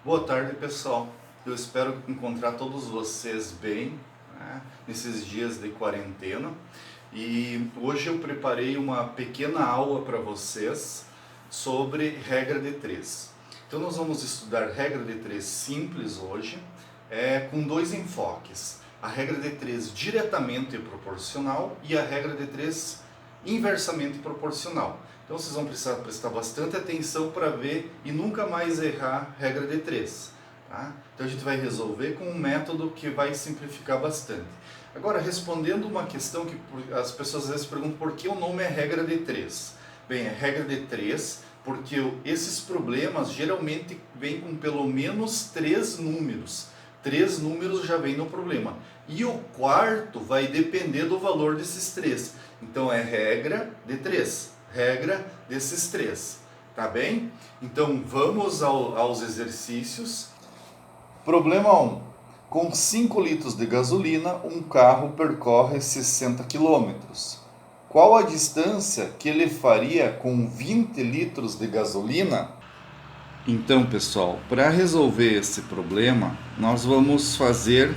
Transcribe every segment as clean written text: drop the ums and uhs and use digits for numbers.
Boa tarde, pessoal. Eu espero encontrar todos vocês bem, né, nesses dias de quarentena. E hoje eu preparei uma pequena aula para vocês sobre regra de três. Então nós vamos estudar regra de três simples hoje, com dois enfoques. A regra de três diretamente proporcional e a regra de três inversamente proporcional. Então vocês vão precisar prestar bastante atenção para ver e nunca mais errar regra de três. Tá? Então a gente vai resolver com um método que vai simplificar bastante. Agora, respondendo uma questão que as pessoas às vezes perguntam por que o nome é regra de três. Bem, é regra de três porque esses problemas geralmente vêm com pelo menos três números. Três números já vem no problema. E o quarto vai depender do valor desses três. Então é regra de três. Regra desses três. Tá bem? Então vamos aos exercícios. Problema 1. Com 5 litros de gasolina, um carro percorre 60 quilômetros. Qual a distância que ele faria com 20 litros de gasolina? Então, pessoal, para resolver esse problema, nós vamos fazer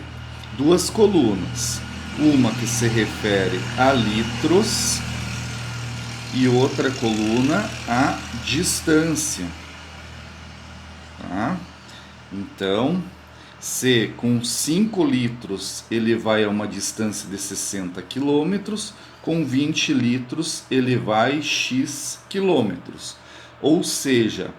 duas colunas. Uma que se refere a litros e outra coluna a distância. Tá? Então, se com 5 litros ele vai a uma distância de 60 quilômetros, com 20 litros ele vai x quilômetros. Ou seja,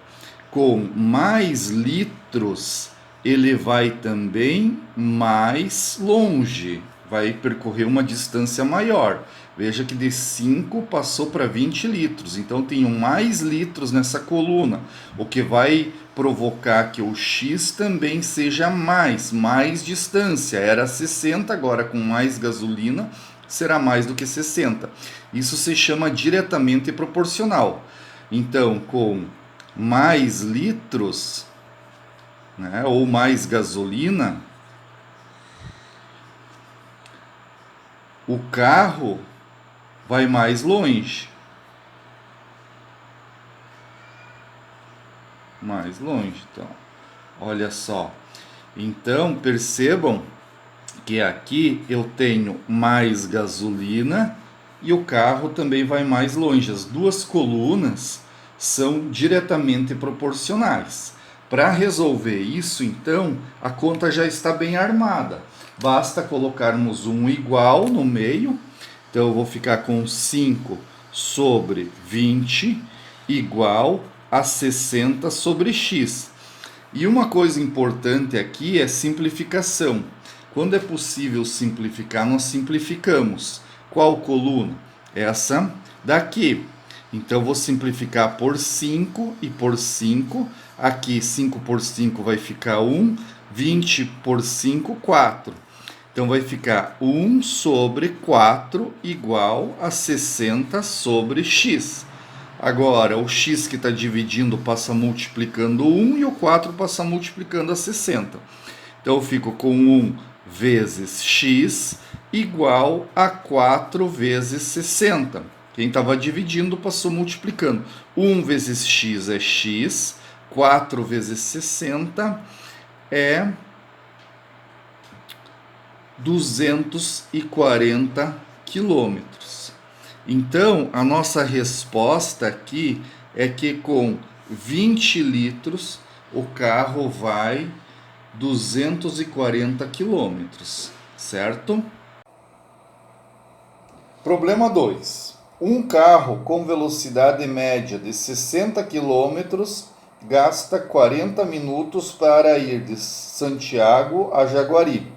com mais litros ele vai também mais longe, vai percorrer uma distância maior. Veja que de 5 passou para 20 litros, então tenho mais litros nessa coluna, o que vai provocar que o x também seja mais distância. Era 60, agora com mais gasolina será mais do que 60. Isso se chama diretamente proporcional. Então, com mais litros, né, ou mais gasolina, o carro vai mais longe. Mais longe, então. Olha só. Então, percebam que aqui eu tenho mais gasolina e o carro também vai mais longe. As duas colunas são diretamente proporcionais. Para resolver isso, então, a conta já está bem armada. Basta colocarmos um igual no meio. Então, eu vou ficar com 5 sobre 20 igual a 60 sobre x. E uma coisa importante aqui é simplificação. Quando é possível simplificar, nós simplificamos. Qual coluna? Essa daqui. Então, vou simplificar por 5 e por 5. Aqui, 5 por 5 vai ficar 1. 20 por 5, 4. Então, vai ficar 1 sobre 4 igual a 60 sobre x. Agora, o x que está dividindo passa multiplicando 1 e o 4 passa multiplicando a 60. Então, eu fico com 1 vezes x igual a 4 vezes 60. Quem estava dividindo passou multiplicando. 1 vezes x é x, 4 vezes 60 é 240 quilômetros. Então, a nossa resposta aqui é que com 20 litros o carro vai 240 quilômetros, certo? Problema 2. Um carro com velocidade média de 60 quilômetros gasta 40 minutos para ir de Santiago a Jaguari.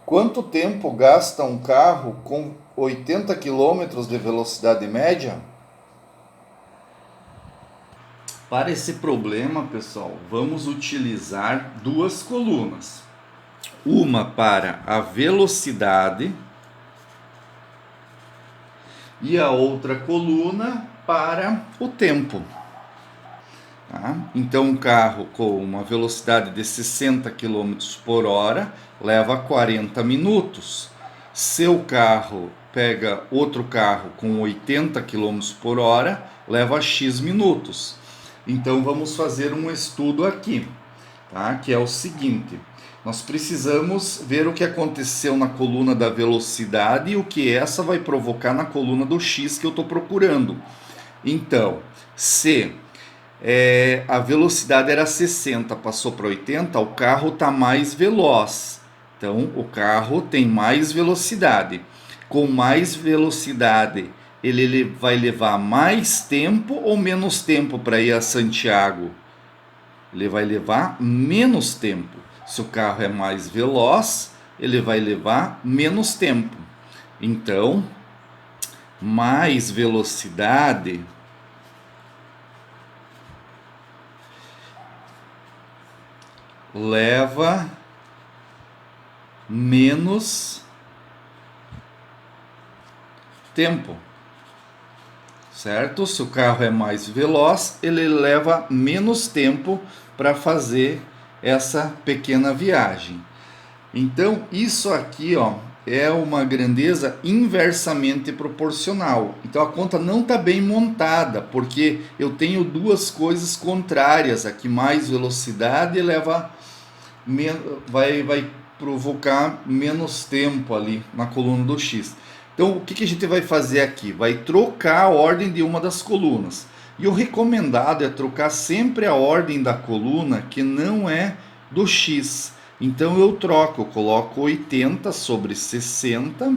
Quanto tempo gasta um carro com 80 km de velocidade média? Para esse problema, pessoal, vamos utilizar duas colunas. Uma para a velocidade e a outra coluna para o tempo. Tá? Então, um carro com uma velocidade de 60 km por hora leva 40 minutos. Seu carro pega outro carro com 80 km por hora, leva X minutos. Então, vamos fazer um estudo aqui. tá? Que é o seguinte: nós precisamos ver o que aconteceu na coluna da velocidade e o que essa vai provocar na coluna do x que eu estou procurando. Então, se a velocidade era 60, passou para 80, o carro está mais veloz. Então, o carro tem mais velocidade. Com mais velocidade, ele vai levar mais tempo ou menos tempo para ir a Santiago? Ele vai levar menos tempo. Se o carro é mais veloz, ele vai levar menos tempo. Então, mais velocidade leva menos tempo, certo? Se o carro é mais veloz, ele leva menos tempo para fazer essa pequena viagem. Então, isso aqui, ó, é uma grandeza inversamente proporcional. Então, a conta não está bem montada, porque eu tenho duas coisas contrárias aqui. Mais velocidade vai provocar menos tempo ali na coluna do x. Então, o que a gente vai fazer aqui? Vai trocar a ordem de uma das colunas. E o recomendado é trocar sempre a ordem da coluna que não é do x. Então, eu troco, eu coloco 80 sobre 60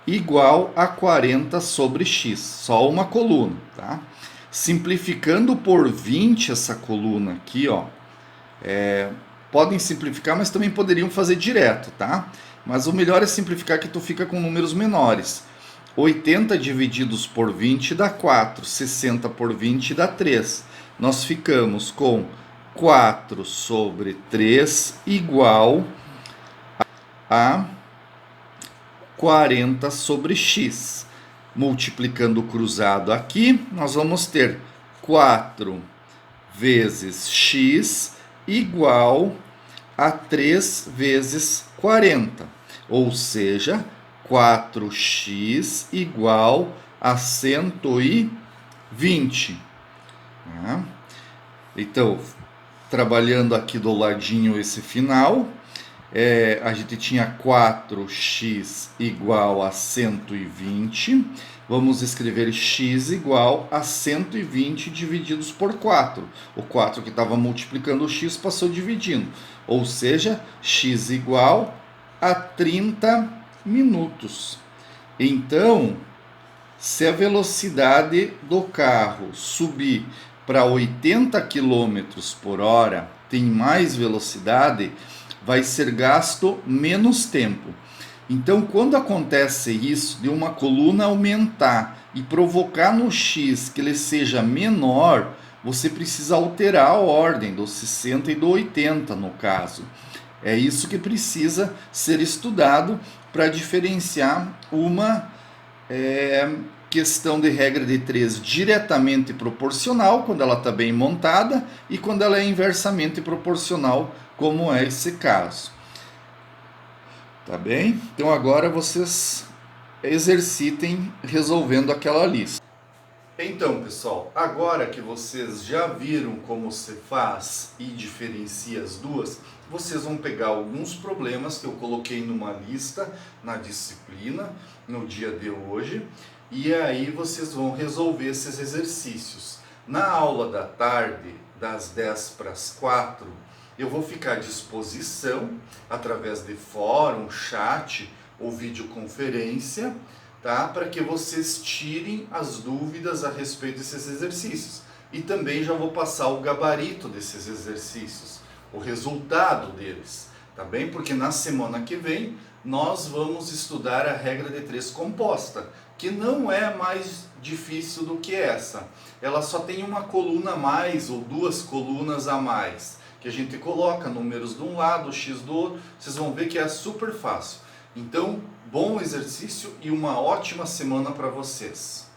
igual a 40 sobre x. Só uma coluna, tá? Simplificando por 20 essa coluna aqui, ó. Podem simplificar, mas também poderiam fazer direto, tá? Mas o melhor é simplificar, que tu fica com números menores. 80 divididos por 20 dá 4, 60 por 20 dá 3. Nós ficamos com 4 sobre 3 igual a 40 sobre x. Multiplicando o cruzado aqui, nós vamos ter 4 vezes x igual a 3 vezes 40, ou seja, 4x igual a 120. Então, trabalhando aqui do ladinho esse final, a gente tinha 4x igual a 120. Vamos escrever x igual a 120 divididos por 4. O 4 que estava multiplicando o x passou dividindo. Ou seja, x igual a 30 minutos. Então, se a velocidade do carro subir para 80 km por hora, tem mais velocidade, vai ser gasto menos tempo. Então, quando acontece isso, de uma coluna aumentar e provocar no x que ele seja menor, você precisa alterar a ordem do 60 e do 80 no caso. É isso que precisa ser estudado para diferenciar uma questão de regra de 3 diretamente proporcional, quando ela está bem montada, e quando ela é inversamente proporcional, como é esse caso. Tá bem? Então agora vocês exercitem resolvendo aquela lista. Então, pessoal, agora que vocês já viram como se faz e diferencia as duas, vocês vão pegar alguns problemas que eu coloquei numa lista na disciplina no dia de hoje, e aí vocês vão resolver esses exercícios. Na aula da tarde, das 10 para as 4, eu vou ficar à disposição através de fórum, chat ou videoconferência, tá? Para que vocês tirem as dúvidas a respeito desses exercícios. E também já vou passar o gabarito desses exercícios, o resultado deles, tá bem? Porque na semana que vem nós vamos estudar a regra de 3 composta, que não é mais difícil do que essa. Ela só tem uma coluna a mais ou duas colunas a mais, que a gente coloca números de um lado, x do outro. Vocês vão ver que é super fácil. Então, bom exercício e uma ótima semana para vocês.